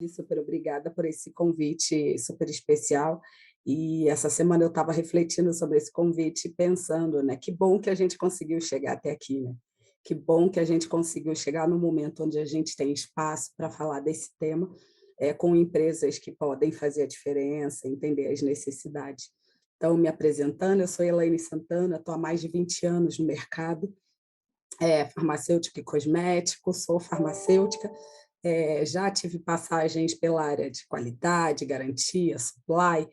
Super obrigada por esse convite super especial. E essa semana eu estava refletindo sobre esse convite, pensando, né, que bom que a gente conseguiu chegar até aqui, né? Que bom que a gente conseguiu chegar no momento onde a gente tem espaço para falar desse tema, com empresas que podem fazer a diferença, entender as necessidades. Então, me apresentando, eu sou Elaine Santana, estou há mais de 20 anos no mercado, farmacêutico e cosmético, sou farmacêutica, já tive passagens pela área de qualidade, garantia, supply,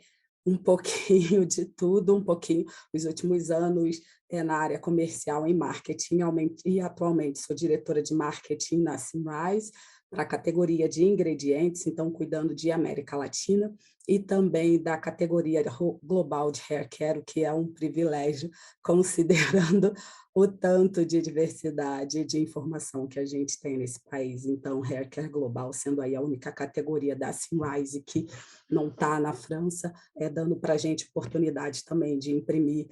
um pouquinho de tudo, um pouquinho, os últimos anos na área comercial e marketing, e atualmente sou diretora de marketing na Simrise, para a categoria de ingredientes, então cuidando de América Latina, e também da categoria global de hair care, o que é um privilégio, considerando o tanto de diversidade de informação que a gente tem nesse país. Então, Hair Care Global sendo aí a única categoria da Simrise que não está na França, dando para a gente oportunidade também de imprimir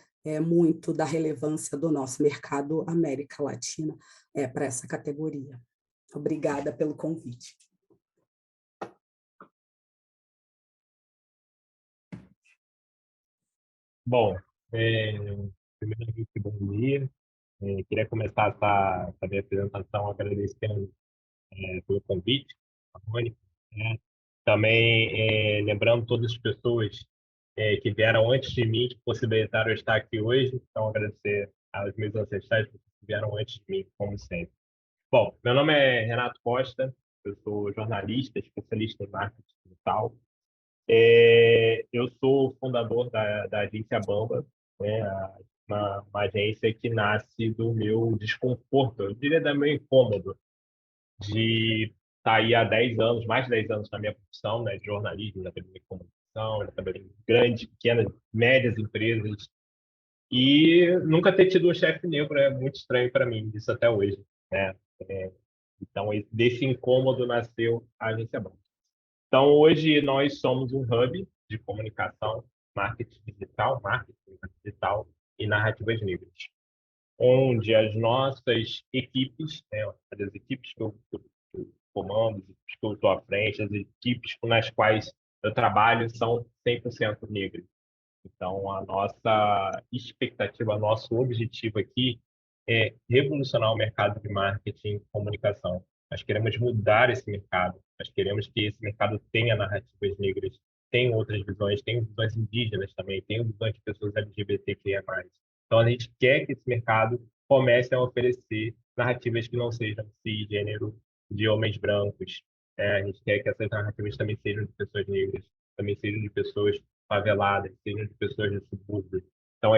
muito da relevância do nosso mercado América Latina para essa categoria. Obrigada pelo convite. Bom, primeiramente, bom dia. Queria começar essa minha apresentação agradecendo pelo convite, a Mônica, né? Também lembrando todas as pessoas que vieram antes de mim, que possibilitaram eu estar aqui hoje. Então, agradecer aos meus ancestrais que vieram antes de mim, como sempre. Bom, meu nome é Renato Costa, eu sou jornalista, especialista em marketing digital. Eu sou fundador da agência Bamba, né, uma agência que nasce do meu desconforto, eu diria do meu incômodo, de estar aí há 10 anos, mais de 10 anos na minha profissão, né, de jornalismo, já trabalhei em comunicação, já trabalhei em grandes, pequenas, médias empresas, e nunca ter tido um chefe negro é muito estranho para mim, isso até hoje, né? É, então, desse incômodo nasceu a agência Bamba. Então, hoje nós somos um hub de comunicação, marketing digital e narrativas negras, onde as nossas equipes, né, as equipes que eu comando, as equipes que eu estou à frente, as equipes nas quais eu trabalho são 100% negras. Então, a nossa expectativa, nosso objetivo aqui é revolucionar o mercado de marketing e comunicação. Nós queremos mudar esse mercado. Nós queremos que esse mercado tenha narrativas negras, tenha outras visões, tenha visões indígenas também, tenha visões de pessoas LGBTQIA+. Então, a gente quer que esse mercado comece a oferecer narrativas que não sejam cisgênero, de homens brancos. A gente quer que essas narrativas também sejam de pessoas negras, também sejam de pessoas faveladas, sejam de pessoas do subúrbio. Então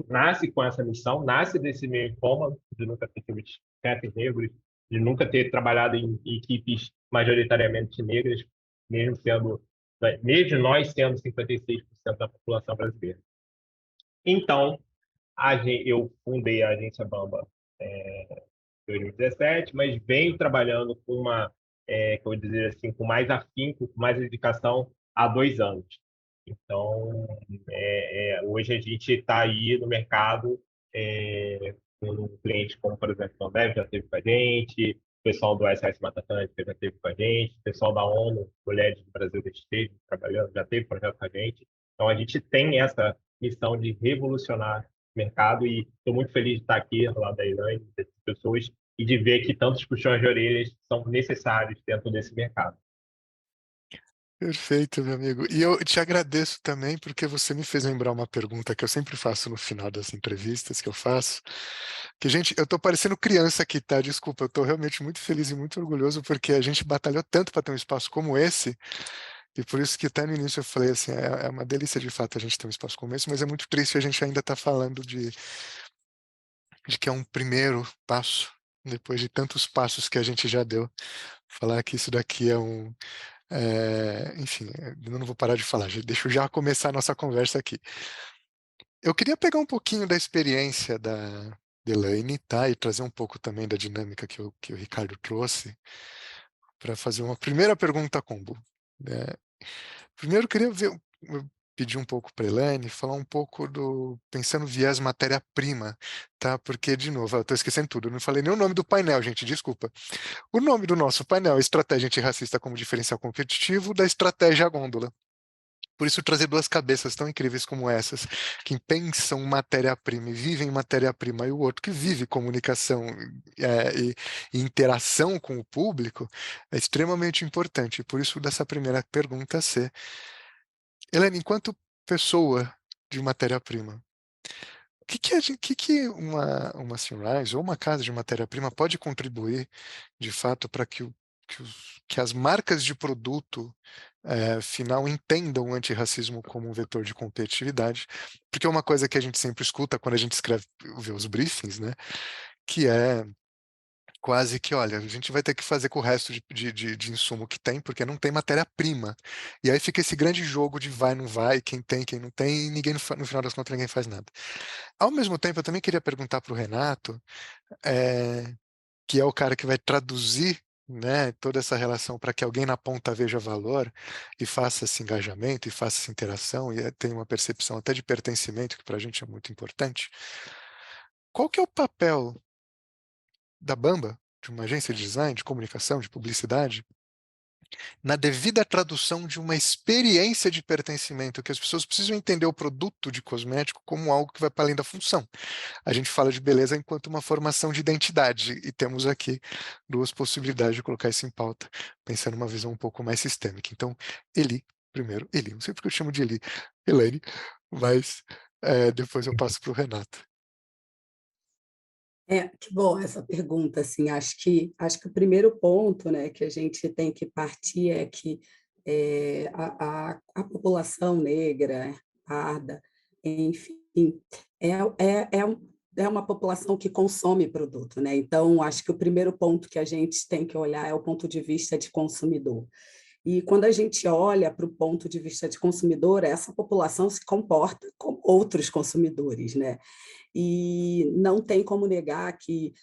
nasce com essa missão, nasce desse meio incômodo de nunca ter tido chefes negros, de nunca ter trabalhado em equipes majoritariamente negras, mesmo sendo, mesmo nós sendo 56% da população brasileira. Então, eu fundei a agência Bamba em 2017, mas venho trabalhando com que eu vou dizer assim, com mais afinco, com mais dedicação há 2 anos. Então, hoje a gente está aí no mercado com um cliente como, por exemplo, a Ambev já esteve com a gente, o pessoal do SOS Mata Atlântica já esteve com a gente, o pessoal da ONU, Mulheres do Brasil já esteve trabalhando, já teve projeto com a gente. Então, a gente tem essa missão de revolucionar o mercado e estou muito feliz de estar aqui ao lado da Elaine, dessas pessoas, e de ver que tantos puxões de orelhas são necessários dentro desse mercado. Perfeito, meu amigo. E eu te agradeço também porque você me fez lembrar uma pergunta que eu sempre faço no final das entrevistas que eu faço, que, gente, eu tô parecendo criança aqui, tá? Desculpa, eu tô realmente muito feliz e muito orgulhoso porque a gente batalhou tanto para ter um espaço como esse, e por isso que até no início eu falei assim, é uma delícia de fato a gente ter um espaço como esse, mas é muito triste a gente ainda tá falando de que é um primeiro passo, depois de tantos passos que a gente já deu. Falar que isso daqui é enfim, eu não vou parar de falar, deixa eu já começar a nossa conversa aqui. Eu queria pegar um pouquinho da experiência da Elaine, tá? E trazer um pouco também da dinâmica que o Ricardo trouxe, para fazer uma primeira pergunta combo, né? Primeiro, eu queria ver, pedir um pouco para a Elaine falar um pouco pensando viés matéria-prima, tá? Porque, de novo, eu estou esquecendo tudo, eu não falei nem o nome do painel, gente, desculpa. O nome do nosso painel é Estratégia Antirracista como Diferencial Competitivo da Estratégia Gôndola. Por isso, trazer duas cabeças tão incríveis como essas, que pensam matéria-prima e vivem matéria-prima, e o outro que vive comunicação e interação com o público, é extremamente importante. Por isso, dessa primeira pergunta ser, Helene, enquanto pessoa de matéria-prima, o que uma Sunrise ou uma casa de matéria-prima pode contribuir, de fato, para que as marcas de produto final entendam o antirracismo como um vetor de competitividade? Porque é uma coisa que a gente sempre escuta quando a gente vê os briefings, né? Que é quase que, olha, a gente vai ter que fazer com o resto de insumo que tem, porque não tem matéria-prima. E aí fica esse grande jogo de vai, não vai, quem tem, quem não tem, e ninguém, no final das contas, ninguém faz nada. Ao mesmo tempo, eu também queria perguntar para o Renato, que é o cara que vai traduzir, né, toda essa relação para que alguém na ponta veja valor e faça esse engajamento e faça essa interação e tenha uma percepção até de pertencimento, que para a gente é muito importante. Qual que é o papel da Bamba, de uma agência de design, de comunicação, de publicidade, na devida tradução de uma experiência de pertencimento, que as pessoas precisam entender o produto de cosmético como algo que vai para além da função? A gente fala de beleza enquanto uma formação de identidade, e temos aqui duas possibilidades de colocar isso em pauta, pensando numa visão um pouco mais sistêmica. Então, primeiro, não sei porque eu chamo de Elaine, mas depois eu passo para o Renato. Que bom essa pergunta, assim, acho que o primeiro ponto, né, que a gente tem que partir é que a população negra, parda, enfim, é, é uma população que consome produto, né? Então, acho que o primeiro ponto que a gente tem que olhar é o ponto de vista de consumidor. E quando a gente olha para o ponto de vista de consumidor, essa população se comporta como outros consumidores, né? E não tem como negar que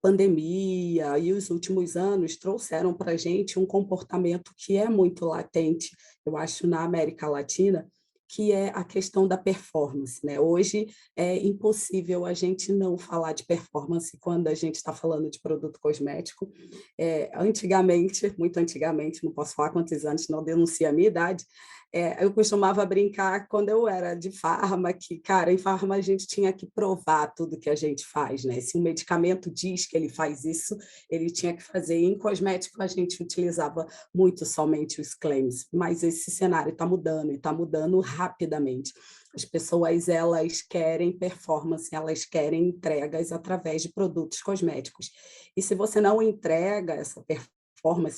pandemia e os últimos anos trouxeram para a gente um comportamento que é muito latente, eu acho, na América Latina, que é a questão da performance, né? Hoje é impossível a gente não falar de performance quando a gente está falando de produto cosmético. Antigamente, muito antigamente, não posso falar quantos anos, não denuncia a minha idade, eu costumava brincar quando eu era de farma, que, cara, em farma a gente tinha que provar tudo que a gente faz, né? Se um medicamento diz que ele faz isso, ele tinha que fazer. Em cosmético, a gente utilizava muito somente os claims, mas esse cenário está mudando, e está mudando rapidamente. As pessoas, elas querem performance, elas querem entregas através de produtos cosméticos. E se você não entrega essa performance,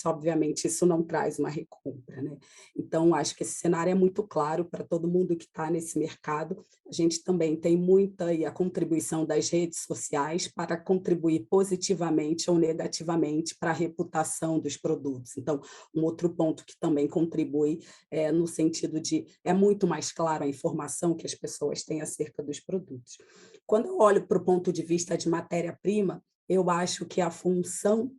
obviamente, isso não traz uma recompra, né? Então, acho que esse cenário é muito claro para todo mundo que está nesse mercado. A gente também tem muita a contribuição das redes sociais para contribuir positivamente ou negativamente para a reputação dos produtos. Então, um outro ponto que também contribui no sentido de é muito mais clara a informação que as pessoas têm acerca dos produtos. Quando eu olho para o ponto de vista de matéria-prima, eu acho que a função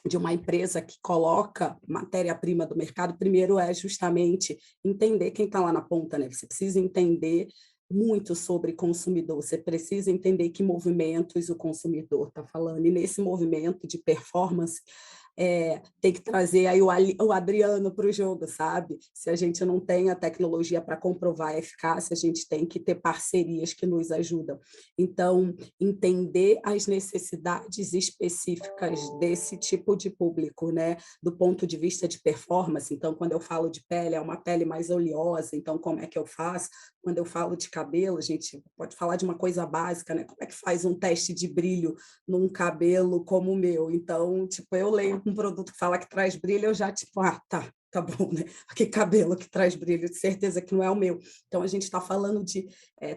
de uma empresa que coloca matéria-prima do mercado, primeiro é justamente entender quem está lá na ponta, né? Você precisa entender muito sobre consumidor, você precisa entender que movimentos o consumidor está falando, e nesse movimento de performance, tem que trazer aí o Adriano para o jogo, sabe? Se a gente não tem a tecnologia para comprovar a eficácia, a gente tem que ter parcerias que nos ajudam. Então, entender as necessidades específicas desse tipo de público, né? Do ponto de vista de performance. Então, quando eu falo de pele, é uma pele mais oleosa, então como é que eu faço? Quando eu falo de cabelo, a gente pode falar de uma coisa básica, né? Como é que faz um teste de brilho num cabelo como o meu? Então, tipo, eu leio um produto que fala que traz brilho, eu já, tipo, tá bom, né? Que cabelo que traz brilho, de certeza que não é o meu. Então, a gente está falando de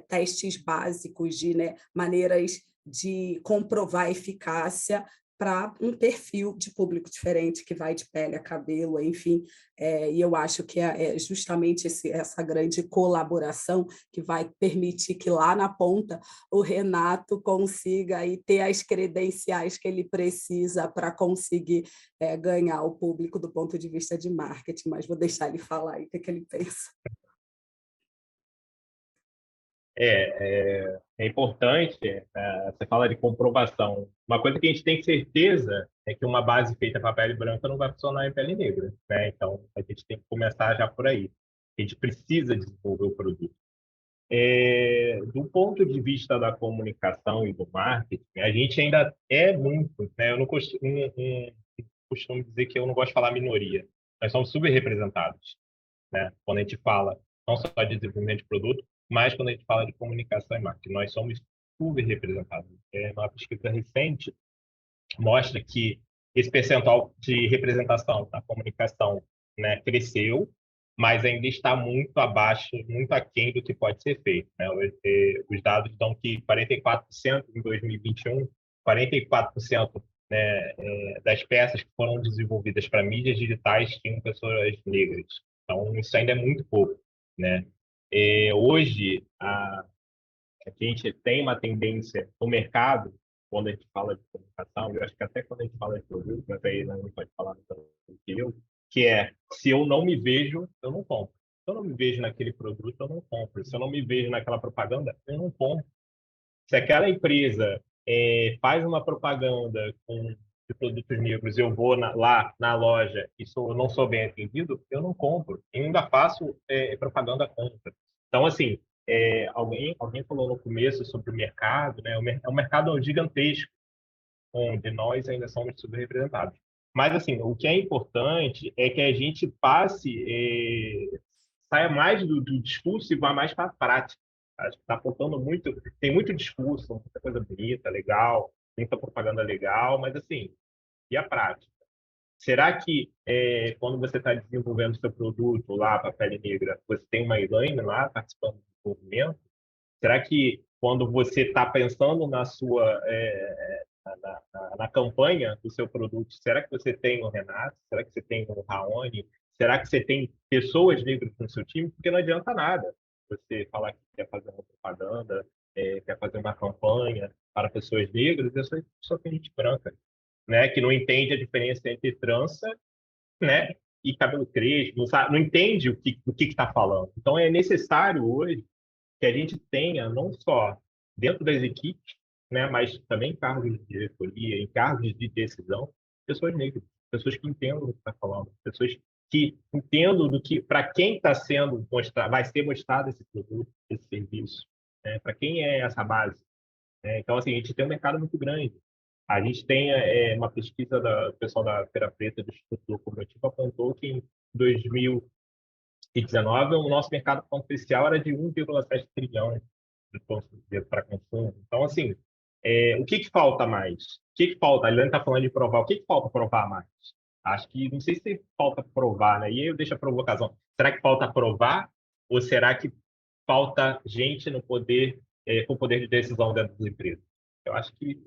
testes básicos, de, né, maneiras de comprovar a eficácia para um perfil de público diferente, que vai de pele a cabelo, enfim, e eu acho que é justamente essa grande colaboração que vai permitir que lá na ponta o Renato consiga aí ter as credenciais que ele precisa para conseguir ganhar o público do ponto de vista de marketing, mas vou deixar ele falar aí o que ele pensa. É importante, você fala de comprovação. Uma coisa que a gente tem certeza é que uma base feita para pele branca não vai funcionar em pele negra, né? Então, a gente tem que começar já por aí. A gente precisa desenvolver o produto. Do ponto de vista da comunicação e do marketing, a gente ainda é muito, né? Eu não costumo dizer que eu não gosto de falar minoria. Nós somos subrepresentados, né? Quando a gente fala não só de desenvolvimento de produto, mas quando a gente fala de comunicação e marketing, nós somos subrepresentados. Uma pesquisa recente mostra que esse percentual de representação na comunicação, né, cresceu, mas ainda está muito abaixo, muito aquém do que pode ser feito, né? Os dados dão que 44% em 2021, 44%, né, das peças que foram desenvolvidas para mídias digitais tinham pessoas negras. Então, isso ainda é muito pouco, né? Hoje, a gente tem uma tendência no mercado, quando a gente fala de comunicação, eu acho que até quando a gente fala de produto, mas aí não pode falar tanto que eu, que é, se eu não me vejo, eu não compro. Se eu não me vejo naquele produto, eu não compro. Se eu não me vejo naquela propaganda, eu não compro. Se aquela empresa faz uma propaganda de produtos negros, eu vou lá na loja e não sou bem atendido, eu não compro. E ainda faço propaganda contra. Então, assim, alguém falou no começo sobre o mercado, né? É um mercado gigantesco, onde nós ainda somos subrepresentados. Mas, assim, o que é importante é que a gente saia mais do discurso e vá mais para a prática. Acho que está faltando muito, tem muito discurso, muita coisa bonita, legal, muita propaganda legal, mas, assim, e a prática? Será que quando você está desenvolvendo seu produto lá para a pele negra, você tem uma Elaine lá participando do movimento? Será que quando você está pensando na campanha do seu produto, será que você tem o Renato? Será que você tem o Raoni? Será que você tem pessoas negras no seu time? Porque não adianta nada você falar que quer fazer uma propaganda, quer fazer uma campanha para pessoas negras, e só tem gente branca, né? Que não entende a diferença entre trança, né? E cabelo crespo, não entende o que está falando. Então, é necessário hoje que a gente tenha, não só dentro das equipes, né, mas também em cargos de diretoria, em cargos de decisão, pessoas negras, pessoas que entendam do que está falando, pessoas que entendam do que, para quem está sendo mostrado, vai ser mostrado esse produto, esse serviço, né, para quem é essa base. Né? Então, assim, a gente tem um mercado muito grande. A gente tem uma pesquisa do pessoal da Feira Preta do Instituto Locomotivo apontou que em 2019 o nosso mercado potencial era de 1,7 trilhão para consumo. Então, assim, o que falta mais? O que falta? A Eliane está falando de provar. O que falta provar mais? Acho que, não sei se falta provar, né? E aí eu deixo a provocação. Será que falta provar? Ou será que falta gente no poder, com poder de decisão dentro das empresas? Eu acho que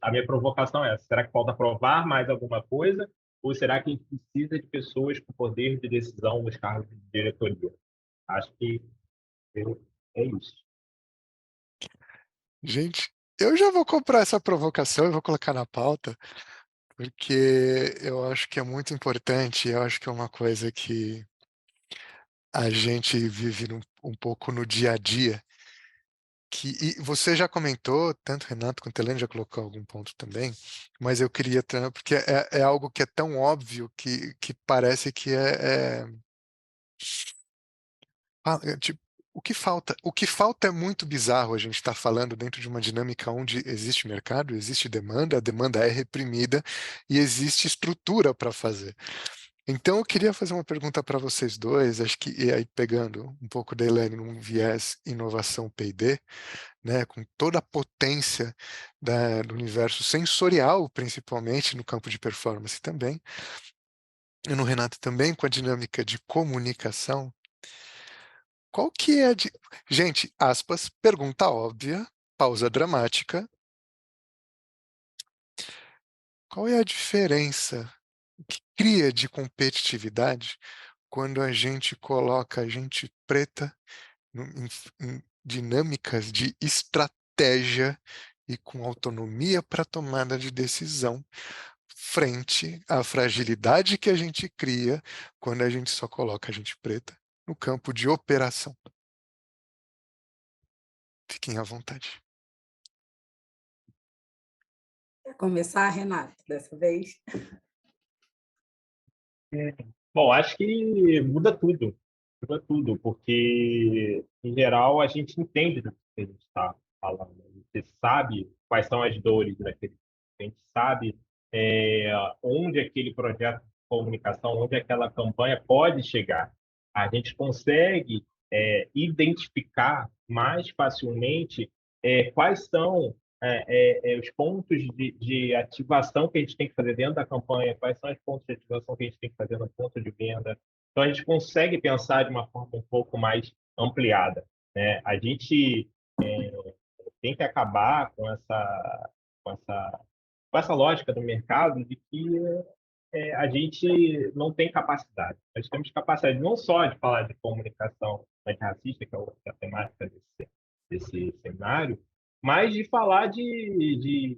a minha provocação é essa. Será que falta provar mais alguma coisa? Ou será que a gente precisa de pessoas com poder de decisão nos cargos de diretoria? Acho que é isso. Gente, eu já vou comprar essa provocação e vou colocar na pauta, porque eu acho que é muito importante, eu acho que é uma coisa que a gente vive um pouco no dia a dia, e você já comentou, tanto Renato quanto Helene já colocou algum ponto também, mas eu queria, porque é algo que é tão óbvio que parece que tipo, o que falta é muito bizarro a gente estar falando dentro de uma dinâmica onde existe mercado, existe demanda, a demanda é reprimida e existe estrutura para fazer. Então, eu queria fazer uma pergunta para vocês dois, acho que, e aí pegando um pouco da Helene num viés inovação P&D, né, com toda a potência do universo sensorial, principalmente no campo de performance também, e no Renato também com a dinâmica de comunicação. Qual que é a... Gente, aspas, pergunta óbvia, pausa dramática. Qual é a diferença que cria de competitividade quando a gente coloca gente preta em dinâmicas de estratégia e com autonomia para tomada de decisão frente à fragilidade que a gente cria quando a gente só coloca a gente preta no campo de operação? Fiquem à vontade. Quer começar, Renato, dessa vez? Bom, acho que muda tudo, porque, em geral, a gente entende do que a gente está falando. Você sabe quais são as dores daquele. A gente sabe onde aquele projeto de comunicação, onde aquela campanha pode chegar. A gente consegue identificar mais facilmente quais são os pontos de ativação que a gente tem que fazer dentro da campanha, quais são os pontos de ativação que a gente tem que fazer no ponto de venda. Então, a gente consegue pensar de uma forma um pouco mais ampliada, né? A gente tem que acabar com essa, com essa lógica do mercado de que a gente não tem capacidade. Nós temos capacidade não só de falar de comunicação antirracista, que é a temática desse seminário, mas de falar de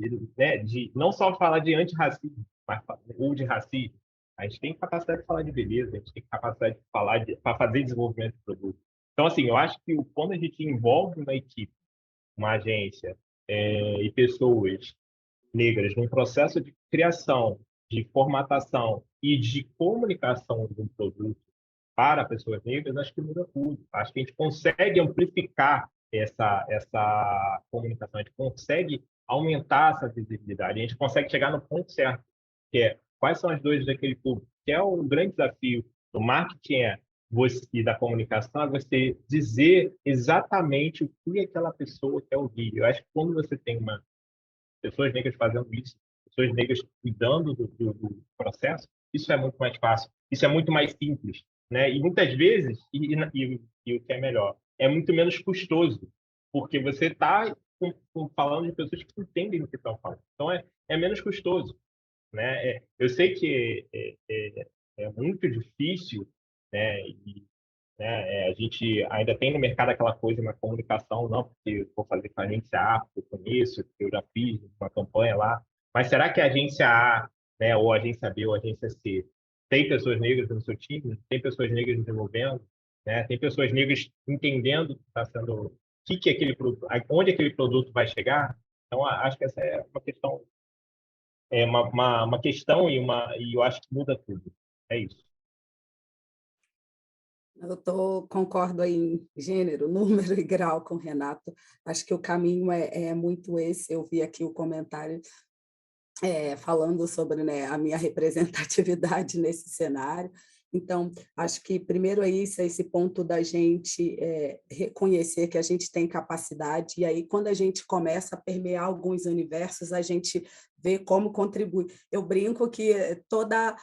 não só falar de antirracismo, mas, ou de racismo. A gente tem capacidade de falar de beleza, a gente tem capacidade de falar para fazer desenvolvimento de produto. Então, assim, eu acho que quando a gente envolve uma equipe, uma agência e pessoas negras num processo de criação, de formatação e de comunicação de um produto para pessoas negras, acho que muda tudo. Acho que a gente consegue amplificar essa comunicação, a gente consegue aumentar essa visibilidade, a gente consegue chegar no ponto certo, que é quais são as dores daquele público, que é o grande desafio do marketing e da comunicação, é você dizer exatamente o que aquela pessoa quer ouvir. Eu acho que quando você tem pessoas negras fazendo isso, pessoas negras cuidando do processo, isso é muito mais fácil, isso é muito mais simples, né? E muitas vezes, e o que é melhor, é muito menos custoso, porque você está falando de pessoas que entendem o que estão falando. Então, é menos custoso, né? Eu sei que é muito difícil, né? A gente ainda tem no mercado aquela coisa na comunicação, não, porque eu vou fazer com a agência A, porque eu conheço, porque eu já fiz uma campanha lá. Mas será que a agência A, né, ou a agência B, ou a agência C, tem pessoas negras no seu time? Tem pessoas negras desenvolvendo? Né? Tem pessoas negras entendendo que está sendo, que aquele produto, onde aquele produto vai chegar? Então, acho que essa é uma questão, uma questão e eu acho que muda tudo. É isso. Concordo aí em gênero, número e grau com o Renato. Acho que o caminho é muito esse. Eu vi aqui o comentário falando sobre, né, a minha representatividade nesse cenário. Então, acho que primeiro é isso, é esse ponto da gente reconhecer que a gente tem capacidade, e aí quando a gente começa a permear alguns universos, a gente vê como contribui. Eu brinco que toda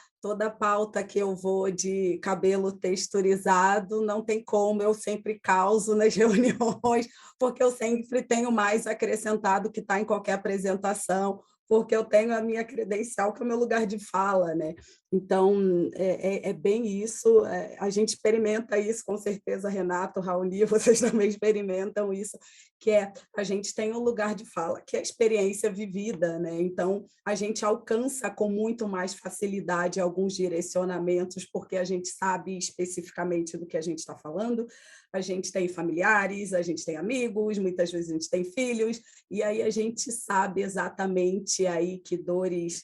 pauta que eu vou de cabelo texturizado, não tem como, eu sempre causo nas reuniões, porque eu sempre tenho mais acrescentado que está em qualquer apresentação, porque eu tenho a minha credencial, que é o meu lugar de fala, né? Então, é bem isso, a gente experimenta isso, com certeza, Renato, Raoni, vocês também experimentam isso, que a gente tem um lugar de fala, que é a experiência vivida, né? Então, a gente alcança com muito mais facilidade alguns direcionamentos, porque a gente sabe especificamente do que a gente está falando, a gente tem familiares, a gente tem amigos, muitas vezes a gente tem filhos, e aí a gente sabe exatamente aí que dores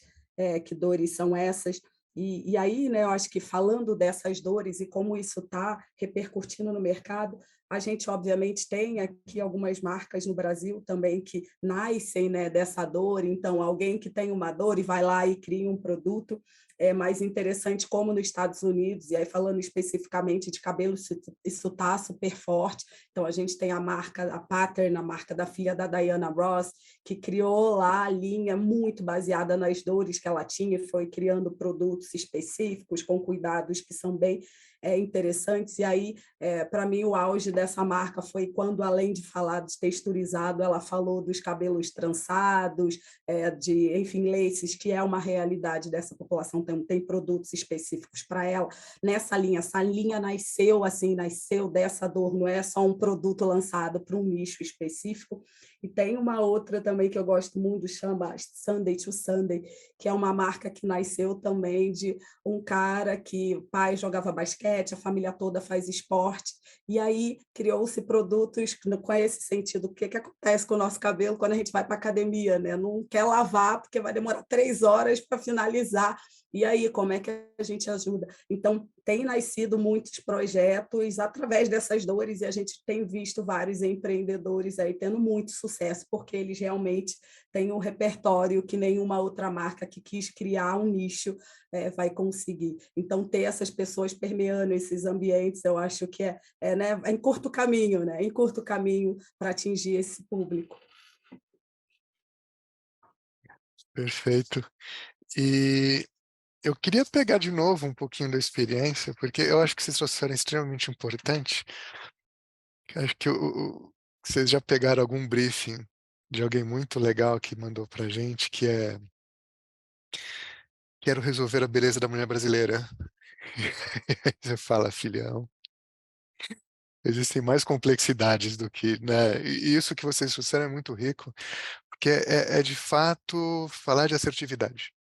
são essas. E aí, né, eu acho que falando dessas dores e como isso está repercutindo no mercado, a gente, obviamente, tem aqui algumas marcas no Brasil também que nascem, né, dessa dor. Então, alguém que tem uma dor e vai lá e cria um produto é mais interessante, como nos Estados Unidos, e aí falando especificamente de cabelo, isso está super forte. Então, a gente tem a marca, a Pattern, a marca da filha da Diana Ross, que criou lá a linha muito baseada nas dores que ela tinha e foi criando produtos específicos com cuidados que são bem interessantes. E aí, para mim, o auge dessa marca foi quando, além de falar de texturizado, ela falou dos cabelos trançados, enfim, laces, que é uma realidade dessa população, tem produtos específicos para ela. Nessa linha, essa linha nasceu dessa dor, não é só um produto lançado para um nicho específico. E tem uma outra também que eu gosto muito, chama Sunday to Sunday, que é uma marca que nasceu também de um cara que o pai jogava basquete, a família toda faz esporte, e aí criou-se produtos com esse sentido. O que acontece com o nosso cabelo quando a gente vai para a academia, né? Não quer lavar porque vai demorar 3 horas para finalizar. E aí, como é que a gente ajuda? Então, tem nascido muitos projetos através dessas dores e a gente tem visto vários empreendedores aí tendo muito sucesso, porque eles realmente têm um repertório que nenhuma outra marca que quis criar um nicho vai conseguir. Então, ter essas pessoas permeando esses ambientes, eu acho que né, em curto caminho, né? Em curto caminho para atingir esse público. Perfeito. E eu queria pegar de novo um pouquinho da experiência, porque eu acho que vocês trouxeram extremamente importante. Acho que vocês já pegaram algum briefing de alguém muito legal que mandou pra gente, que é: quero resolver a beleza da mulher brasileira. Você fala, filhão, existem mais complexidades do que, né? E isso que vocês trouxeram é muito rico, porque é de fato falar de assertividade,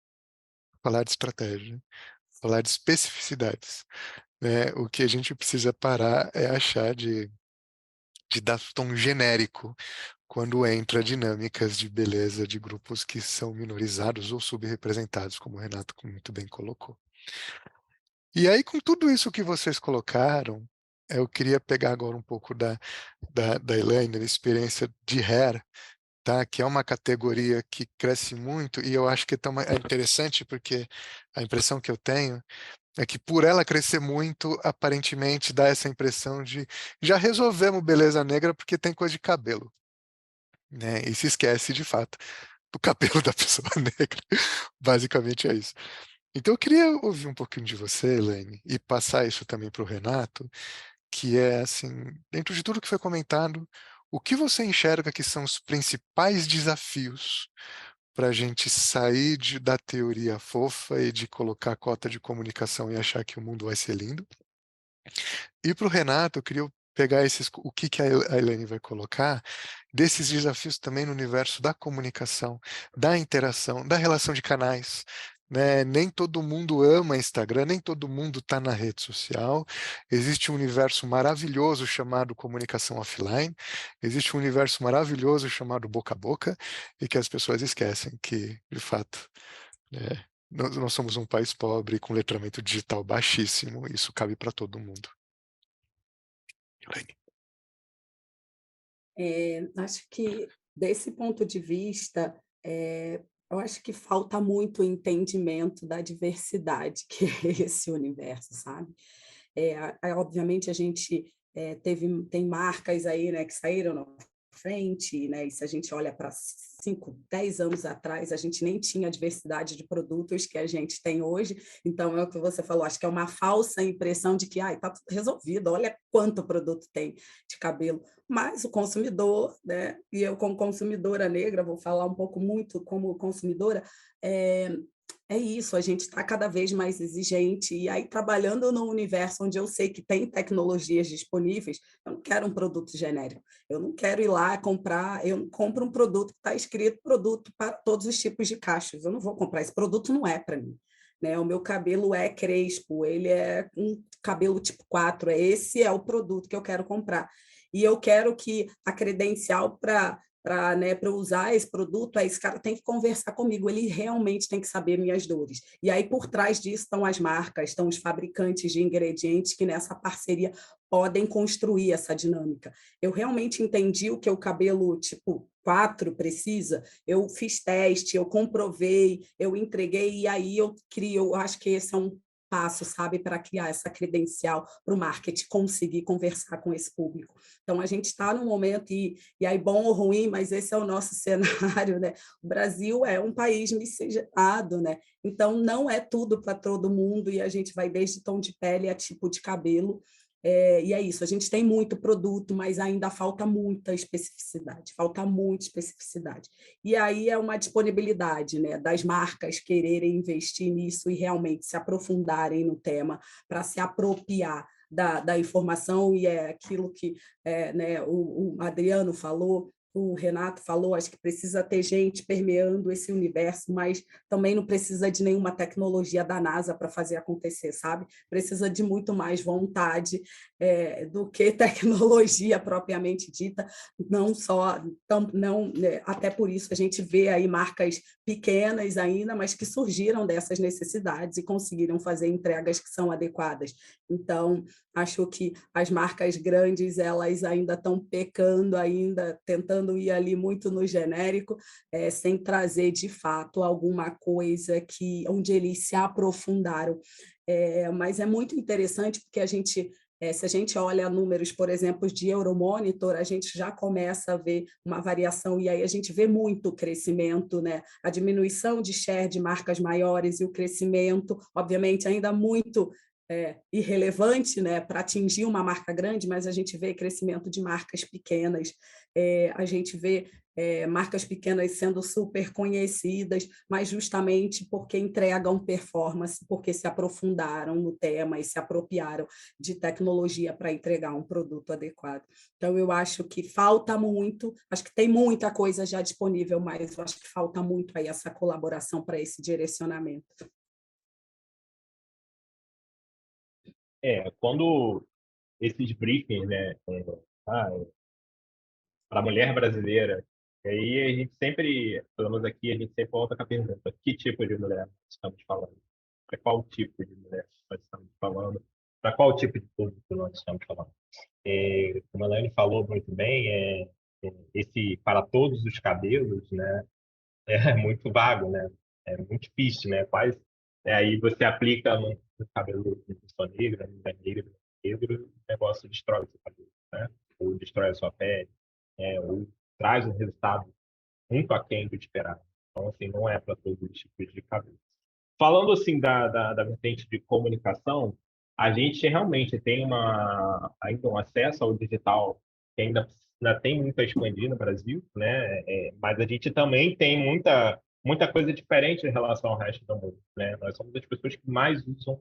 falar de estratégia, falar de especificidades, né? O que a gente precisa parar é achar de dar tom genérico quando entra dinâmicas de beleza de grupos que são minorizados ou subrepresentados, como o Renato muito bem colocou. E aí, com tudo isso que vocês colocaram, eu queria pegar agora um pouco da Elaine, da experiência de hair, tá? Que é uma categoria que cresce muito, e eu acho que é interessante porque a impressão que eu tenho é que, por ela crescer muito, aparentemente dá essa impressão de já resolvemos beleza negra porque tem coisa de cabelo, né? E se esquece, de fato, do cabelo da pessoa negra. Basicamente é isso. Então eu queria ouvir um pouquinho de você, Elaine, e passar isso também para o Renato, que é, assim, dentro de tudo que foi comentado, o que você enxerga que são os principais desafios para a gente sair da teoria fofa e de colocar cota de comunicação e achar que o mundo vai ser lindo? E para o Renato, eu queria pegar o que a Elaine vai colocar, desses desafios também no universo da comunicação, da interação, da relação de canais. Né? Nem todo mundo ama Instagram, nem todo mundo está na rede social. Existe um universo maravilhoso chamado comunicação offline, existe um universo maravilhoso chamado boca a boca, e que as pessoas esquecem que, de fato, nós somos um país pobre com letramento digital baixíssimo, e isso cabe para todo mundo. Elaine. Acho que, desse ponto de vista, eu acho que falta muito entendimento da diversidade que é esse universo, sabe? Obviamente, a gente tem marcas aí, né, que saíram na frente, né? E se a gente olha para 5, 10 anos atrás, a gente nem tinha a diversidade de produtos que a gente tem hoje. Então, é o que você falou, acho que é uma falsa impressão de que está tudo resolvido, olha quanto produto tem de cabelo. Mas o consumidor, né? E eu, como consumidora negra, vou falar um pouco muito como consumidora, é isso, a gente está cada vez mais exigente, e aí trabalhando num universo onde eu sei que tem tecnologias disponíveis, eu não quero um produto genérico, eu não quero ir lá comprar, eu compro um produto que está escrito produto para todos os tipos de cachos, eu não vou comprar, esse produto não é para mim. Né? O meu cabelo é crespo, ele é um cabelo tipo 4, esse é o produto que eu quero comprar. E eu quero que a credencial para usar esse produto, esse cara tem que conversar comigo, ele realmente tem que saber minhas dores. E aí, por trás disso, estão as marcas, estão os fabricantes de ingredientes que nessa parceria podem construir essa dinâmica. Eu realmente entendi o que o cabelo tipo 4 precisa, eu fiz teste, eu comprovei, eu entreguei, e aí eu crio, eu acho que esse é um passo, sabe, para criar essa credencial para o marketing conseguir conversar com esse público. Então, a gente está num momento, e aí bom ou ruim, mas esse é o nosso cenário, né? O Brasil é um país miscigenado, né? Então, não é tudo para todo mundo, e a gente vai desde tom de pele a tipo de cabelo, e é isso, a gente tem muito produto, mas ainda falta muita especificidade, falta muita especificidade. E aí é uma disponibilidade, né, das marcas quererem investir nisso e realmente se aprofundarem no tema para se apropriar da informação, e é aquilo que né, o Adriano falou, o Renato falou, acho que precisa ter gente permeando esse universo, mas também não precisa de nenhuma tecnologia da NASA para fazer acontecer, sabe? Precisa de muito mais vontade do que tecnologia propriamente dita, não só, não, até por isso a gente vê aí marcas pequenas ainda, mas que surgiram dessas necessidades e conseguiram fazer entregas que são adequadas. Então, acho que as marcas grandes, elas ainda estão pecando, ainda tentando ir ali muito no genérico, sem trazer, de fato, alguma coisa onde eles se aprofundaram. Mas é muito interessante porque se a gente olha números, por exemplo, de Euromonitor, a gente já começa a ver uma variação, e aí a gente vê muito crescimento, né? A diminuição de share de marcas maiores e o crescimento, obviamente, ainda muito irrelevante, né, para atingir uma marca grande, mas a gente vê crescimento de marcas pequenas, a gente vê marcas pequenas sendo super conhecidas, mas justamente porque entregam performance, porque se aprofundaram no tema e se apropriaram de tecnologia para entregar um produto adequado. Então, eu acho que falta muito, acho que tem muita coisa já disponível, mas eu acho que falta muito aí essa colaboração para esse direcionamento. Quando esses briefings, né, para a mulher brasileira, e aí a gente sempre, pelo menos aqui, a gente sempre volta com a pergunta: que tipo de mulher nós estamos falando? Para qual tipo de mulher nós estamos falando? Para qual tipo de público nós estamos falando? Como a Elaine falou muito bem, esse para todos os cabelos, né, é muito vago, né? É muito difícil, né? Aí você aplica no cabelo de pessoa negra, mulher negra, negro, o negócio destrói o seu cabelo, né? Ou destrói a sua pele, ou traz um resultado muito aquém do esperado. Então, assim, não é para todos os tipos de cabelo. Falando, assim, da vertente de comunicação, a gente realmente tem ainda um acesso ao digital que ainda tem muito a expandir no Brasil, né? Mas a gente também tem muita coisa diferente em relação ao resto do mundo, né? Nós somos as pessoas que mais usam,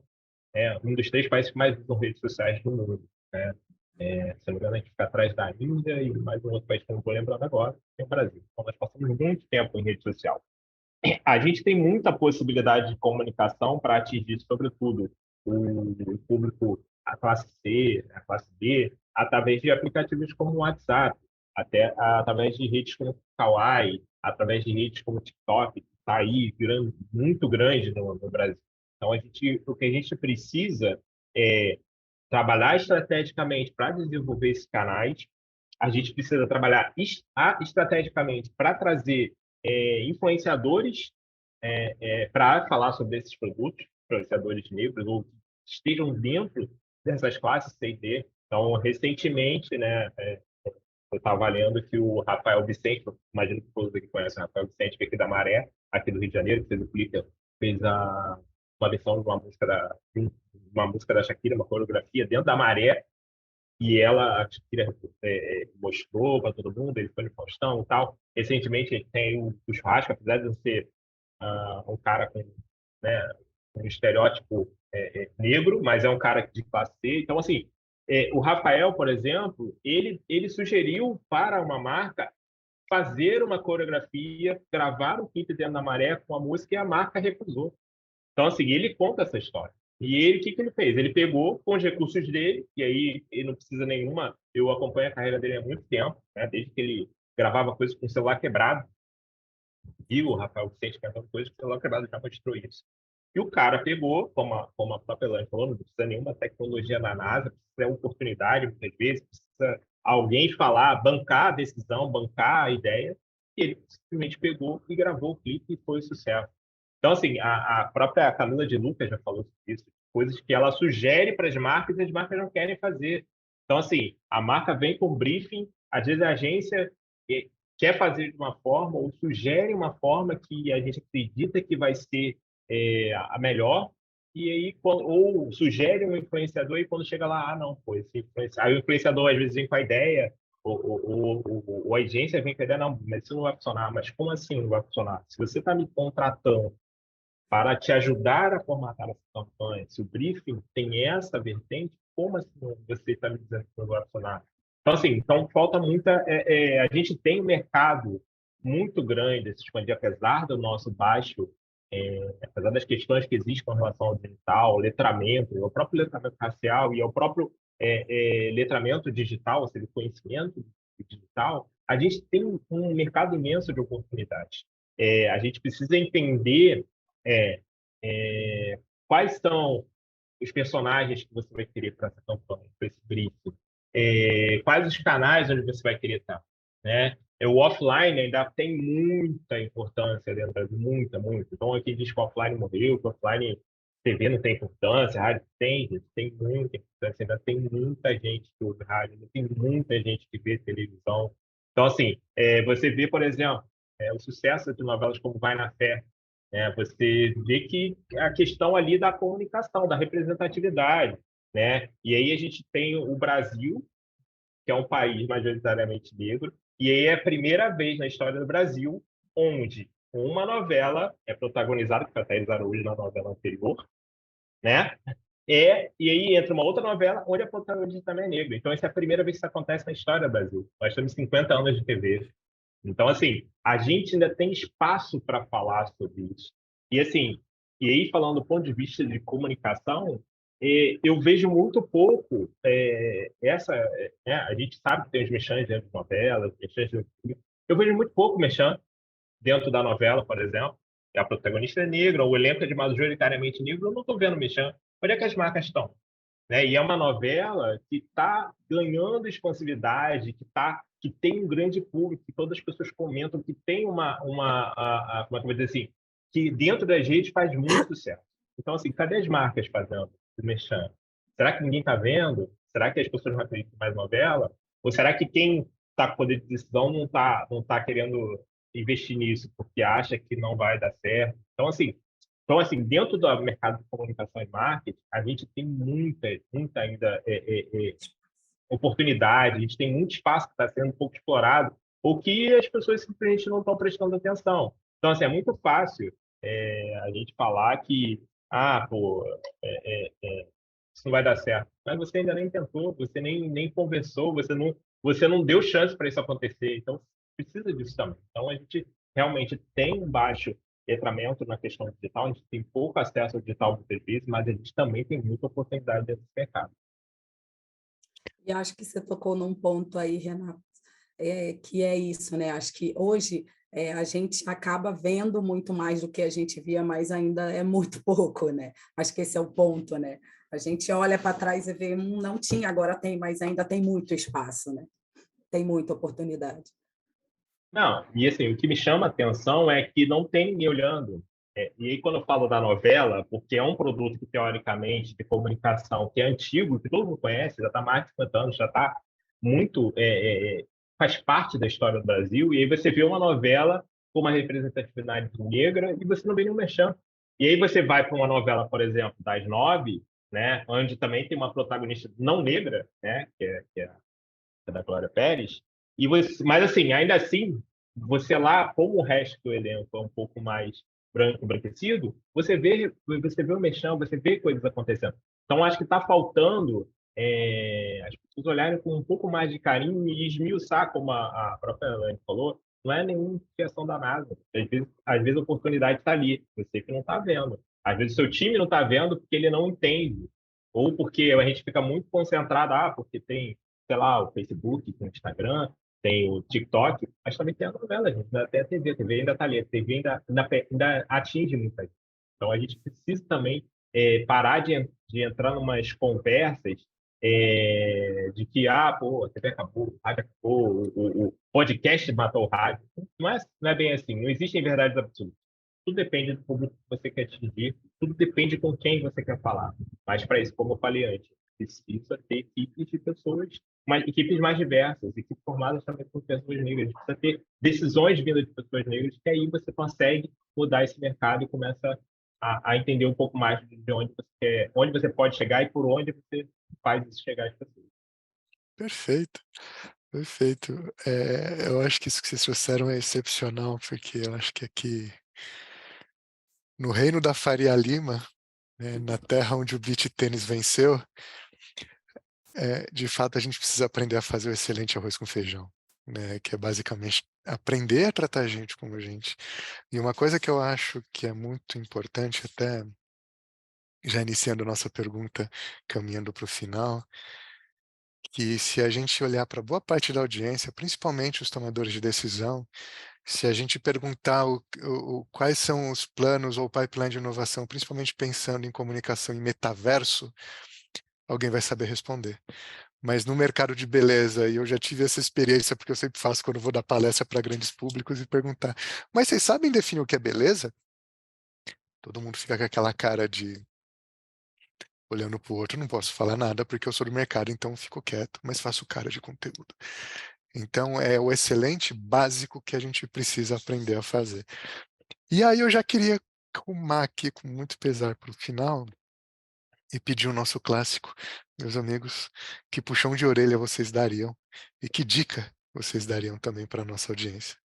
um dos 3 países que mais usam redes sociais do mundo, né? Se não me engano, a gente fica atrás da Índia e mais um outro país que eu não estou lembrando agora, que é o Brasil. Então, nós passamos muito tempo em rede social. A gente tem muita possibilidade de comunicação para atingir, sobretudo, o público, a classe C, a classe B, através de aplicativos como o WhatsApp, até através de redes como o Kawaii, através de redes como o TikTok, que está aí muito grande no Brasil. Então, o que a gente precisa é trabalhar estrategicamente para desenvolver esses canais. A gente precisa trabalhar estrategicamente para trazer influenciadores para falar sobre esses produtos, influenciadores negros, ou que estejam dentro dessas classes C e D. Então, recentemente, né, eu estava lendo que o Rafael Vicente, imagino que todos aqui conhecem o Rafael Vicente, que é aqui da Maré, aqui do Rio de Janeiro, que fez o clipe, fez uma versão de uma música da Shakira, uma coreografia dentro da Maré, e ela, a Shakira, mostrou para todo mundo, ele foi no Faustão e tal. Recentemente, tem o Churrasco, apesar de não ser um cara com, né, um estereótipo negro, mas é um cara de classe C. Então, assim, o Rafael, por exemplo, ele sugeriu para uma marca fazer uma coreografia, gravar um clipe dentro da Maré com a música, e a marca recusou. Então, assim, ele conta essa história. E ele, o que ele fez? Ele pegou com os recursos dele, e aí ele não precisa nenhuma. Eu acompanho a carreira dele há muito tempo, né? Desde que ele gravava coisas com o celular quebrado. E o Rafael Vicente gravava coisas com o celular quebrado, já mostrou isso. E o cara pegou, como a própria Elaine falou, não precisa nenhuma tecnologia da NASA, precisa oportunidade, muitas vezes, precisa alguém falar, bancar a decisão, bancar a ideia. E ele simplesmente pegou e gravou o clipe e foi um sucesso. Então, assim, a própria Camila de Lucas já falou sobre isso, coisas que ela sugere para as marcas e as marcas não querem fazer. Então, assim, a marca vem com briefing, às vezes a agência quer fazer de uma forma ou sugere uma forma que a gente acredita que vai ser a melhor, e aí, ou sugere um influenciador e quando chega lá, não, pô, aí o influenciador às vezes vem com a ideia, ou a agência vem com a ideia, não, mas isso não vai funcionar. Mas como assim não vai funcionar? Se você está me contratando para te ajudar a formatar essa campanha, se o briefing tem essa vertente, como assim você está me dizendo que não vai funcionar? Então, assim, então falta muita. A gente tem um mercado muito grande a se expandir, apesar do nosso baixo, apesar das questões que existem com relação ao digital, letramento, o próprio letramento racial e ao próprio letramento digital, ou seja, conhecimento digital, a gente tem um mercado imenso de oportunidades. A gente precisa entender é, quais são os personagens que você vai querer para essa campanha, para esse briefing, quais os canais onde você vai querer estar, né? O offline ainda tem muita importância dentro do Brasil, muita. Então, aqui diz que o offline morreu, que o offline TV não tem importância, a rádio tem, gente, tem muita importância, ainda tem muita gente que ouve rádio, ainda tem muita gente que vê televisão. Então, assim, você vê, por exemplo, o sucesso de novelas como Vai na Fé, você vê que a questão ali da comunicação, da representatividade, né? E aí a gente tem o Brasil, que é um país majoritariamente negro, e aí é a primeira vez na história do Brasil onde uma novela é protagonizada, que foi a Thaís Araújo na novela anterior, né? E aí entra uma outra novela onde a protagonista também é negra. Então, essa é a primeira vez que isso acontece na história do Brasil. Nós temos 50 anos de TV. Então, assim, a gente ainda tem espaço para falar sobre isso. E, assim, e aí, falando do ponto de vista de comunicação, eu vejo muito pouco a gente sabe que tem os mexãs dentro de novelas, mexãs dentro de... Eu vejo muito pouco mexã dentro da novela, por exemplo. A protagonista é negra, o elenco é de majoritariamente negro, eu não estou vendo mexã. Onde é que as marcas estão? Né? E é uma novela que está ganhando expansividade, que tem um grande público, que todas as pessoas comentam, que tem como é que eu vou dizer assim, que dentro das redes faz muito sucesso. Então, assim, cadê as marcas fazendo o merchan? Será que ninguém está vendo? Será que as pessoas não acreditam mais novela? Ou será que quem está com poder de decisão não tá querendo investir nisso porque acha que não vai dar certo? Então, assim, dentro do mercado de comunicação e marketing, a gente tem muita ainda oportunidade, a gente tem muito espaço que está sendo um pouco explorado, ou que as pessoas simplesmente não estão prestando atenção. Então, assim, é muito fácil a gente falar que, pô, isso não vai dar certo. Mas você ainda nem tentou, você nem conversou, você não deu chance para isso acontecer. Então, precisa disso também. Então, a gente realmente tem um baixo letramento na questão digital, a gente tem pouco acesso ao digital muitas vezes, mas a gente também tem muita oportunidade dentro desse mercado. E acho que você tocou num ponto aí, Renato, que é isso, né? Acho que hoje a gente acaba vendo muito mais do que a gente via, mas ainda é muito pouco, né? Acho que esse é o ponto, né? A gente olha para trás e vê, não tinha, agora tem, mas ainda tem muito espaço, né? Tem muita oportunidade. Não, e assim, o que me chama a atenção é que não tem ninguém olhando. E aí, quando eu falo da novela, porque é um produto que, teoricamente, de comunicação, que é antigo, que todo mundo conhece, já está mais de 50 anos, já está muito... faz parte da história do Brasil, e aí você vê uma novela com uma representatividade negra e você não vê nenhum merchan. E aí você vai para uma novela, por exemplo, das 9, né, onde também tem uma protagonista não negra, né, que é da Glória Pérez, mas assim, ainda assim, você lá, como o resto do elenco é um pouco mais branco, embranquecido, você vê o mexão, você vê coisas acontecendo. Então, acho que está faltando as pessoas olharem com um pouco mais de carinho e esmiuçar, como a própria Elaine falou, não é nenhuma criação da NASA. Às vezes a oportunidade está ali, você que não está vendo. Às vezes o seu time não está vendo porque ele não entende. Ou porque a gente fica muito concentrado, porque tem, sei lá, o Facebook, tem o Instagram, tem o TikTok, mas também tem a novela, gente, ainda tem a TV ainda está ali, a TV ainda atinge muita gente. Então a gente precisa também parar de entrar em umas conversas de que, pô, a TV acabou, a rádio acabou, o podcast matou o rádio. Não é bem assim, não existem verdades absolutas. Tudo depende do público que você quer atingir, tudo depende com quem você quer falar. Mas para isso, como eu falei antes, precisa ter equipes de pessoas, equipes mais diversas, equipes formadas também por pessoas negras. Precisa ter decisões vindas de pessoas negras, que aí você consegue mudar esse mercado e começa a entender um pouco mais de onde você pode chegar e por onde você faz isso chegar às pessoas. Perfeito, perfeito. Eu acho que isso que vocês trouxeram é excepcional, porque eu acho que aqui no reino da Faria Lima, né, na terra onde o beach tênis venceu, de fato, a gente precisa aprender a fazer o excelente arroz com feijão, né? Que é basicamente aprender a tratar a gente como gente. E uma coisa que eu acho que é muito importante, até já iniciando nossa pergunta, caminhando para o final, que se a gente olhar para boa parte da audiência, principalmente os tomadores de decisão, se a gente perguntar quais são os planos ou pipeline de inovação, principalmente pensando em comunicação e metaverso, alguém vai saber responder. Mas no mercado de beleza, e eu já tive essa experiência, porque eu sempre faço quando vou dar palestra para grandes públicos e perguntar, mas vocês sabem definir o que é beleza? Todo mundo fica com aquela cara de olhando para o outro, não posso falar nada porque eu sou do mercado, então fico quieto, mas faço cara de conteúdo. Então é o excelente básico que a gente precisa aprender a fazer. E aí eu já queria arrumar aqui com muito pesar para o final e pedir o nosso clássico, meus amigos, que puxão de orelha vocês dariam e que dica vocês dariam também para a nossa audiência.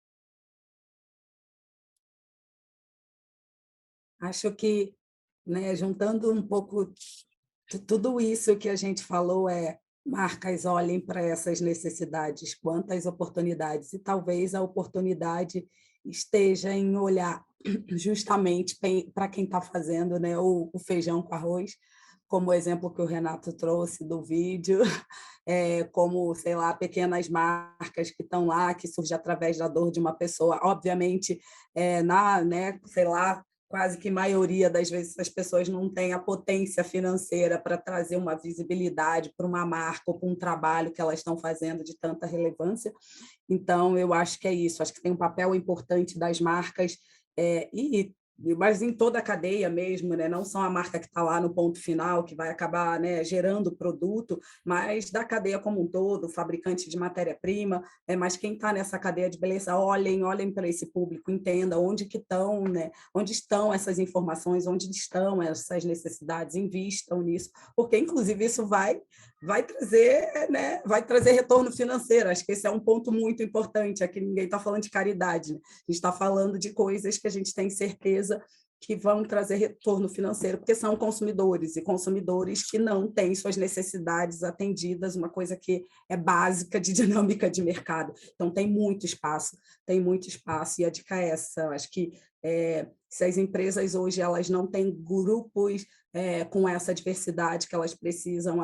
Acho que, né, juntando um pouco tudo isso que a gente falou, marcas olhem para essas necessidades, quantas oportunidades, e talvez a oportunidade esteja em olhar justamente para quem está fazendo, né, o feijão com arroz, como o exemplo que o Renato trouxe do vídeo, como, sei lá, pequenas marcas que estão lá, que surgem através da dor de uma pessoa. Obviamente, né, sei lá, quase que maioria das vezes as pessoas não têm a potência financeira para trazer uma visibilidade para uma marca ou para um trabalho que elas estão fazendo de tanta relevância. Então, eu acho que é isso, acho que tem um papel importante das marcas, mas em toda a cadeia mesmo, né? Não só a marca que está lá no ponto final, que vai acabar, né, gerando o produto, mas da cadeia como um todo, fabricante de matéria-prima, mas quem está nessa cadeia de beleza, olhem para esse público, entenda onde que estão, né? Onde estão essas informações, onde estão essas necessidades, invistam nisso, porque inclusive isso vai trazer, né, vai trazer retorno financeiro. Acho que esse é um ponto muito importante. Aqui ninguém está falando de caridade, né? A gente está falando de coisas que a gente tem certeza que vão trazer retorno financeiro, porque são consumidores, e consumidores que não têm suas necessidades atendidas, uma coisa que é básica de dinâmica de mercado. Então, tem muito espaço, e a dica é essa. Acho que se as empresas hoje elas não têm grupos com essa diversidade que elas precisam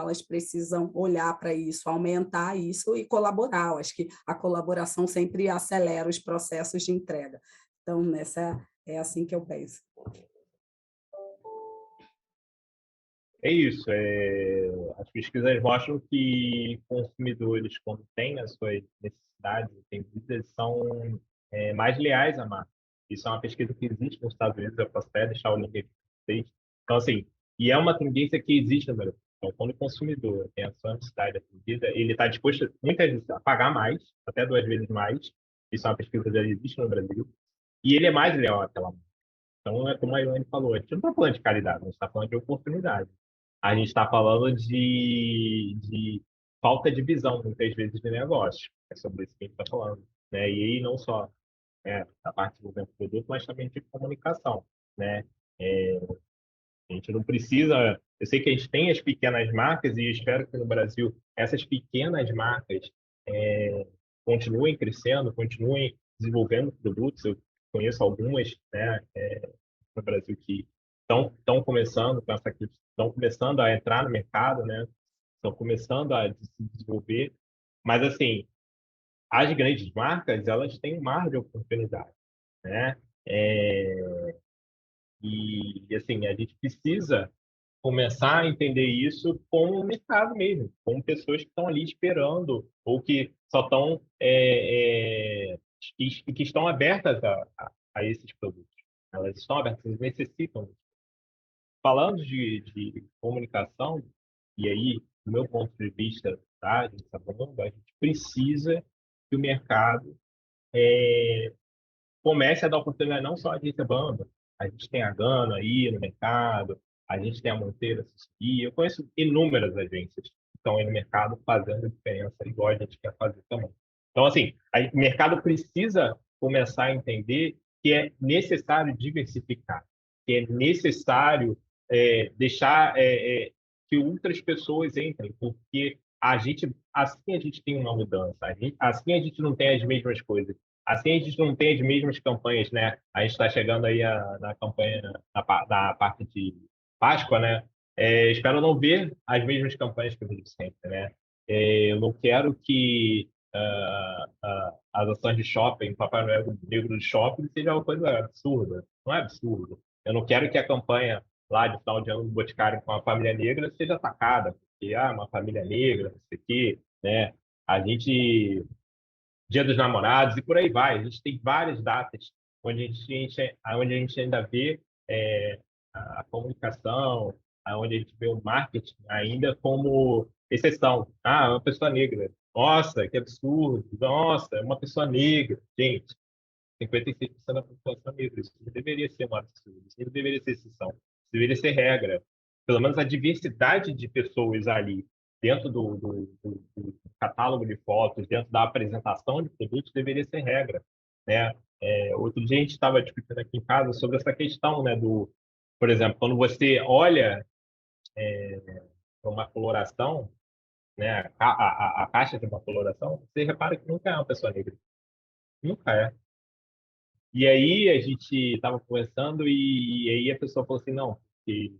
olhar para isso, aumentar isso e colaborar. Eu acho que a colaboração sempre acelera os processos de entrega. Então, é assim que eu penso. É isso. As pesquisas mostram que consumidores, quando têm as suas necessidades atendidas, são mais leais à marca. Isso é uma pesquisa que existe nos Estados Unidos, eu posso até deixar o link aqui para vocês. Então, assim, e é uma tendência que existe no Brasil. Então, quando o consumidor tem a sua necessidade atendida, ele está disposto, muitas vezes, a pagar mais, até 2 vezes mais. Isso é uma pesquisa que já existe no Brasil. E ele é mais leal àquela marca. Então, é como a Elaine falou, a gente não está falando de caridade, a gente está falando de oportunidade. A gente está falando de falta de visão, muitas vezes, de negócio. É sobre isso que a gente está falando. Né? E aí, não só a parte do produto, mas também de comunicação. Né? A gente não precisa... Eu sei que a gente tem as pequenas marcas e espero que no Brasil essas pequenas marcas continuem crescendo, continuem desenvolvendo produtos. Eu conheço algumas, né, no Brasil que estão começando com essa, estão começando a entrar no mercado, né? Estão começando a se desenvolver, mas assim, as grandes marcas elas têm um mar de oportunidade, né? E assim a gente precisa começar a entender isso como um mercado mesmo, como pessoas que estão ali esperando ou que só estão que estão abertas a esses produtos. Elas estão abertas, elas necessitam. Falando de comunicação, e aí, do meu ponto de vista, tá, a gente está falando, a gente precisa que o mercado comece a dar oportunidade não só a agência Bamba, a gente tem a Gana aí no mercado, a gente tem a Monteiro Assessoria, eu conheço inúmeras agências que estão aí no mercado fazendo diferença, igual a gente quer fazer também. Então, assim, o mercado precisa começar a entender que é necessário diversificar, que é necessário deixar que outras pessoas entrem, porque assim a gente tem uma mudança, assim a gente não tem as mesmas coisas, assim a gente não tem as mesmas campanhas, né? A gente está chegando aí na campanha, na parte de Páscoa, né? Espero não ver as mesmas campanhas que eu vejo sempre, né? Eu não quero que as ações de shopping, Papai Noel Negro de shopping, seja uma coisa absurda. Não é absurdo. Eu não quero que a campanha lá de final de ano do Boticário com a família negra seja atacada, porque uma família negra, isso aqui, né? A gente, Dia dos Namorados e por aí vai. A gente tem várias datas onde a gente ainda vê a comunicação, onde a gente vê o marketing ainda como exceção. Uma pessoa negra. Nossa, que absurdo. Nossa, é uma pessoa negra. Gente, 56% da população negra. Isso não deveria ser um absurdo. Isso não deveria ser exceção. Isso deveria ser regra. Pelo menos a diversidade de pessoas ali dentro do catálogo de fotos, dentro da apresentação de produtos, deveria ser regra, né? Outro dia a gente estava discutindo aqui em casa sobre essa questão, né, por exemplo, quando você olha para uma coloração, né, a caixa de uma coloração, você repara que nunca é uma pessoa negra. Nunca é. E aí a gente estava conversando e aí a pessoa falou assim, não, que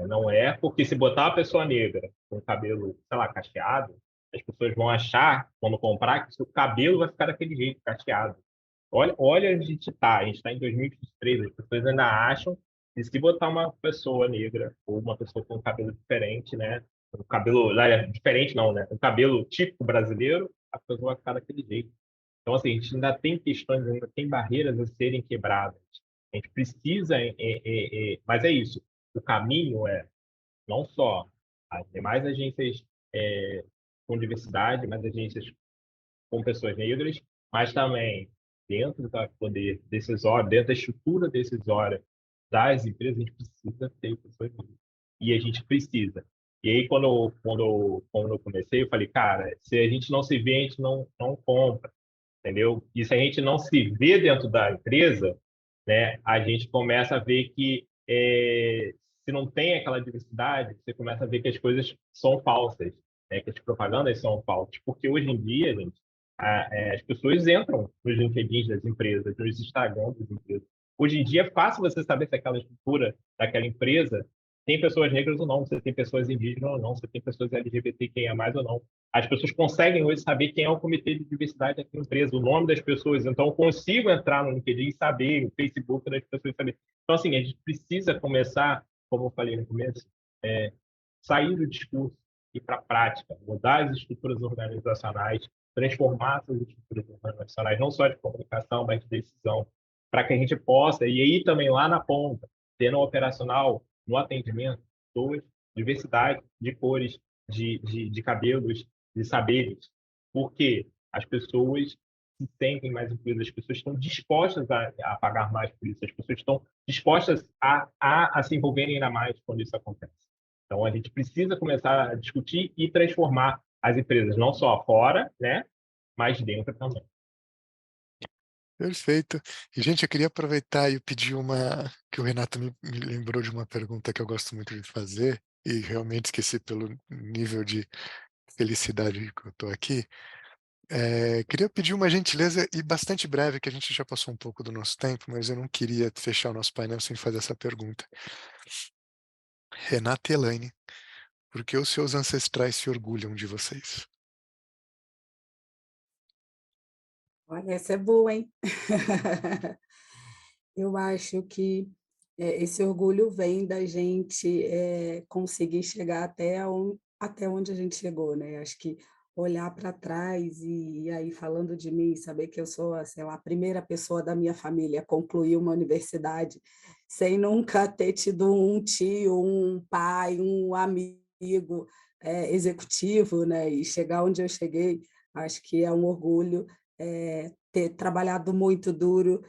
não é, porque se botar uma pessoa negra com cabelo, sei lá, cacheado, as pessoas vão achar, quando comprar, que o cabelo vai ficar daquele jeito, cacheado. Olha onde a gente está em 2023, as pessoas ainda acham que se botar uma pessoa negra ou uma pessoa com cabelo diferente, né? Um cabelo diferente não, né? Um cabelo típico brasileiro, a pessoa vai ficar daquele jeito. Então, assim, a gente ainda tem questões, ainda tem barreiras a serem quebradas. A gente precisa, mas é isso. O caminho é não só as demais agências com diversidade, mas agências com pessoas negras, mas também dentro do poder decisório, dentro da estrutura decisória das empresas, a gente precisa ter pessoas negras. E a gente precisa. E aí, quando eu comecei, eu falei, cara, se a gente não se vê, a gente não compra, entendeu? E se a gente não se vê dentro da empresa, né, a gente começa a ver que se não tem aquela diversidade, você começa a ver que as coisas são falsas, né, que as propagandas são falsas. Porque hoje em dia, gente, as pessoas entram nos LinkedIn das empresas, nos Instagram das empresas. Hoje em dia é fácil você saber se aquela estrutura daquela empresa tem pessoas negras ou não, se tem pessoas indígenas ou não, se tem pessoas LGBTQIA+, ou não. As pessoas conseguem hoje saber quem é o comitê de diversidade daquela empresa, o nome das pessoas. Então, eu consigo entrar no LinkedIn e saber, o Facebook das pessoas saber. Então, assim, a gente precisa começar, como eu falei no começo, sair do discurso e para a prática, mudar as estruturas organizacionais, transformar essas estruturas organizacionais, não só de comunicação, mas de decisão, para que a gente possa, e aí também lá na ponta, ter no operacional, no atendimento, pessoas, diversidade de cores, de cabelos, de saberes, porque as pessoas se sentem mais incluídas, as pessoas estão dispostas a pagar mais por isso, as pessoas estão dispostas a se envolverem ainda mais quando isso acontece. Então, a gente precisa começar a discutir e transformar as empresas, não só fora, né, mas dentro também. Perfeito. E, gente, eu queria aproveitar e pedir que o Renato me lembrou de uma pergunta que eu gosto muito de fazer, e realmente esqueci pelo nível de felicidade que eu estou aqui. Queria pedir uma gentileza e bastante breve, que a gente já passou um pouco do nosso tempo, mas eu não queria fechar o nosso painel sem fazer essa pergunta. Renata e Elaine, por que os seus ancestrais se orgulham de vocês? Olha, essa é boa, hein? Eu acho que esse orgulho vem da gente conseguir chegar até onde a gente chegou, né? Acho que olhar para trás e aí falando de mim, saber que eu sou, sei lá, a primeira pessoa da minha família a concluir uma universidade sem nunca ter tido um tio, um pai, um amigo executivo, né? E chegar onde eu cheguei, acho que é um orgulho ter trabalhado muito duro,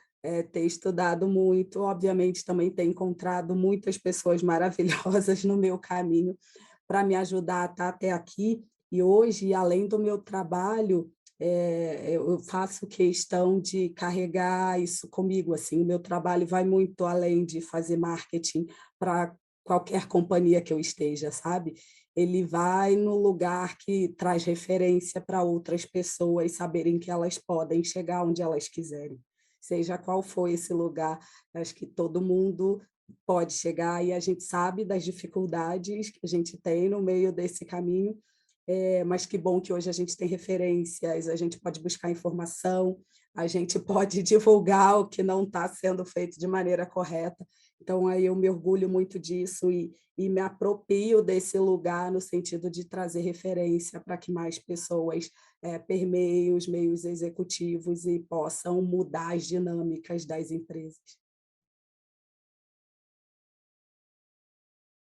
ter estudado muito, obviamente também ter encontrado muitas pessoas maravilhosas no meu caminho para me ajudar a estar até aqui. E hoje, além do meu trabalho, eu faço questão de carregar isso comigo. Assim, o meu trabalho vai muito além de fazer marketing para qualquer companhia que eu esteja, sabe? Ele vai no lugar que traz referência para outras pessoas saberem que elas podem chegar onde elas quiserem. Seja qual for esse lugar, acho que todo mundo pode chegar e a gente sabe das dificuldades que a gente tem no meio desse caminho, mas que bom que hoje a gente tem referências, a gente pode buscar informação, a gente pode divulgar o que não está sendo feito de maneira correta. Então, aí eu me orgulho muito disso e me aproprio desse lugar no sentido de trazer referência para que mais pessoas permeiem os meios executivos e possam mudar as dinâmicas das empresas.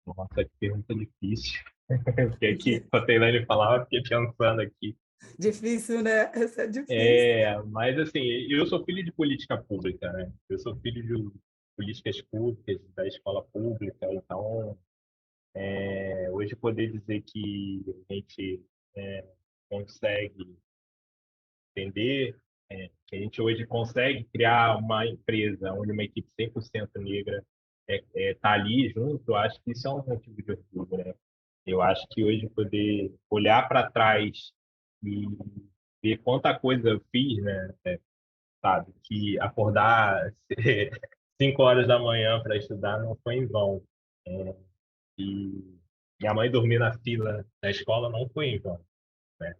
Nossa, que pergunta difícil. Eu fiquei aqui, com a Tailândia falava, fiquei pensando aqui. Difícil, né? Essa é difícil. Mas assim, eu sou filho de política pública, né? Eu sou filho de políticas públicas, da escola pública, então hoje poder dizer que a gente consegue entender, que a gente hoje consegue criar uma empresa onde uma equipe 100% negra está ali junto, eu acho que isso é um motivo de orgulho, né? Eu acho que hoje poder olhar para trás e ver quanta coisa eu fiz, né? Sabe? Que acordar 5 horas da manhã para estudar não foi em vão. É, e minha mãe dormir na fila da escola não foi em vão. Né?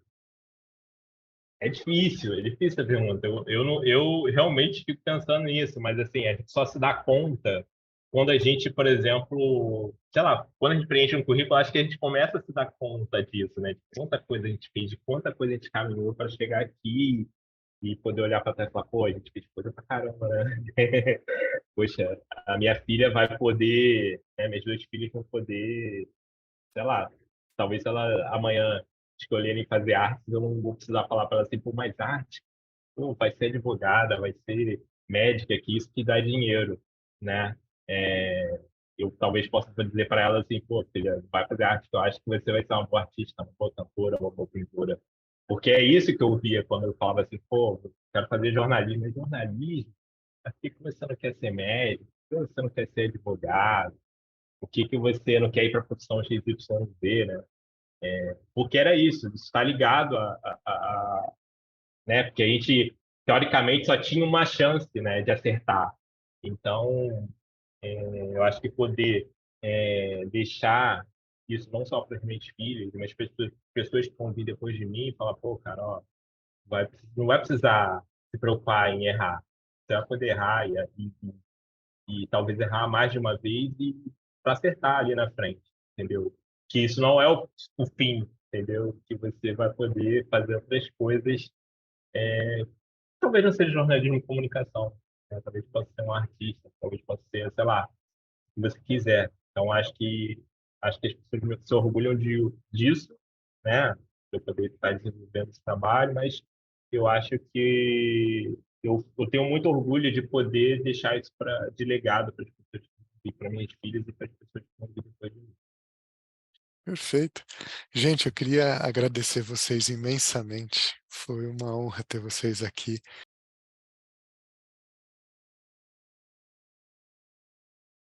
É difícil a pergunta. Eu realmente fico pensando nisso, mas assim, a gente só se dá conta quando a gente, por exemplo, sei lá, quando a gente preenche um currículo, acho que a gente começa a se dar conta disso, né? De quanta coisa a gente fez, de quanta coisa a gente caminhou para chegar aqui e poder olhar para trás e falar, pô, a gente fez coisa pra caramba, né? Poxa, a minha filha vai poder, né, minhas duas filhas vão poder, sei lá, talvez se ela amanhã escolherem fazer artes, eu não vou precisar falar para ela assim, pô, mais arte, pô, vai ser advogada, vai ser médica, que isso que dá dinheiro, né? Eu talvez possa dizer para ela assim, pô, filha, vai fazer arte, que eu acho que você vai ser uma boa artista, uma boa cantora, uma boa pintora. Porque é isso que eu via quando eu falava assim, pô, quero fazer jornalismo. Mas jornalismo? Por que você não quer ser médico? Por que você não quer ser advogado? Por que você não quer ir para a profissão XYZ, né? Porque era isso está ligado né? Porque a gente, teoricamente, só tinha uma chance, né, de acertar. Então, eu acho que poder deixar isso não só para os meus filhos, mas para as pessoas que vão vir depois de mim e falar, pô, cara, ó, não vai precisar se preocupar em errar. Você vai poder errar e talvez errar mais de uma vez e para acertar ali na frente, entendeu? Que isso não é o fim, entendeu? Que você vai poder fazer outras coisas. Talvez não seja jornalismo e comunicação, né? Talvez possa ser um artista, talvez possa ser, sei lá, o que você quiser. Então, acho que as pessoas se orgulham disso, né? De eu poder estar desenvolvendo esse trabalho, mas eu acho que eu tenho muito orgulho de poder deixar isso de legado para as pessoas, para minhas filhas e para as pessoas que vão vir depois de mim. Perfeito. Gente, eu queria agradecer vocês imensamente. Foi uma honra ter vocês aqui.